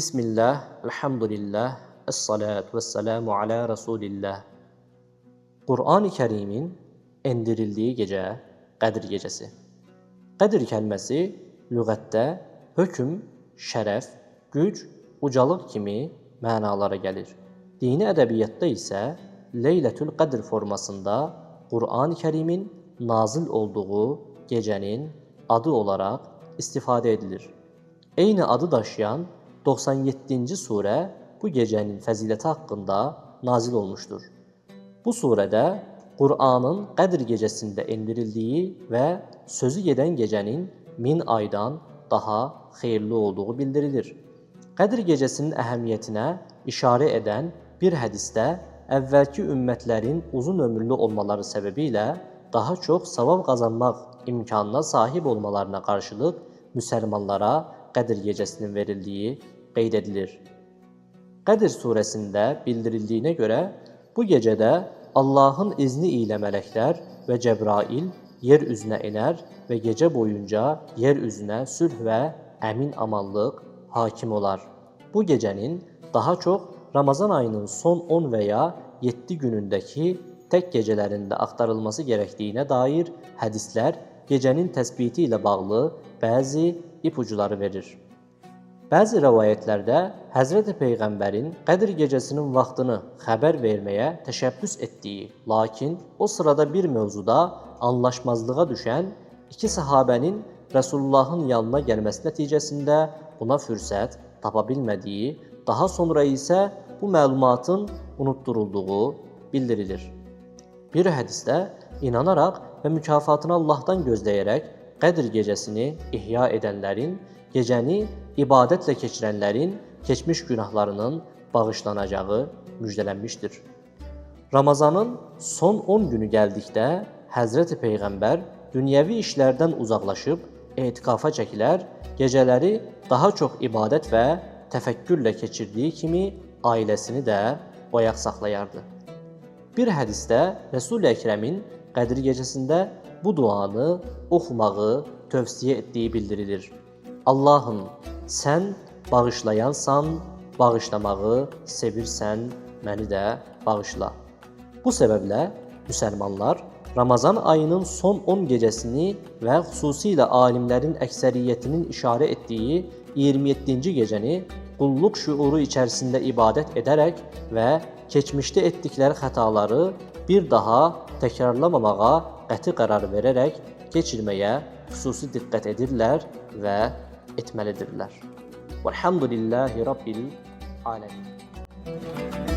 Bismillah, elhamdülillah, esselatu vesselamu ala Resulillah. Kur'an-ı Kerim'in endirildiği gece, Qədir gecesi. Qədir kəlməsi lüğətdə hökm, şərəf, güc, ucalıq kimi mənalara gəlir. Dini ədəbiyyatda isə Leylətül Qədr formasında Kur'an-ı Kerim'in nazil olduğu gecənin adı olaraq istifadə edilir. Eyni adı daşıyan 97. surə bu gecənin fəziləti haqqında nazil olmuşdur. Bu surədə Qur'anın Qədr gecəsində endirildiyi və sözü gedən gecənin 1000 aydan daha xeyirli olduğu bildirilir. Qədr gecəsinin əhəmiyyətinə işarə edən bir hədisdə əvvəlki ümmətlərin uzun ömürlü olmaları səbəbilə daha çox savab qazanmaq imkanına sahib olmalarına qarşılıq müsəlmanlara Qədr gecəsinin verildiyi qeyd edilir. Qədr surəsində bildirildiyinə görə bu gecədə Allahın izni ilə mələklər və Cəbrail yer üzünə enər və gecə boyunca yer üzünə sülh və əmin-amanlıq hakim olar. Bu gecənin daha çox Ramazan ayının son 10 və ya 7 günündəki tək gecələrində axtarılması gərəkdiyinə dair hədislər gecənin təsbiti ilə bağlı bəzi ipucuları verir. Bəzi rəvayətlərdə Həzrəti Peyğəmbərin Qədr gecəsinin vaxtını xəbər verməyə təşəbbüs etdiyi, lakin o sırada bir mövzuda anlaşmazlığa düşən iki sahabənin Rəsulullahın yanına gəlməsi nəticəsində buna fürsət tapa bilmədiyi, daha sonra isə bu məlumatın unutturulduğu bildirilir. Bir hədisdə inanaraq və mükafatını Allahdan gözləyərək Qədr gecəsini ihya edənlərin, gecəni ibadətlə keçirənlərin keçmiş günahlarının bağışlanacağı müjdələnmişdir. Ramazanın son 10 günü gəldikdə Həzrəti Peyğəmbər dünyəvi işlərdən uzaqlaşıb etikafa çəkilər, gecələri daha çox ibadət və təfəkkürlə keçirdiyi kimi ailəsini də oyaq saxlayardı. Bir hədisdə Resul-i Əkrəmin Qədr gecəsində bu duanı oxumağı tövsiyə etdiyi bildirilir. Allahım, sən bağışlayansan, bağışlamağı sevirsən, məni də bağışla. Bu səbəblə müsəlmanlar Ramazan ayının son 10 gecəsini və xüsusilə alimlərin əksəriyyətinin işarə etdiyi 27-ci gecəni qulluq şüuru içərisində ibadət edərək və keçmişdə etdikləri xətaları bir daha təkrarlamamağa qəti qərar verərək keçirməyə xüsusi diqqət edirlər və etməlidirlər. Velhamdülillahi Rabbil alemin.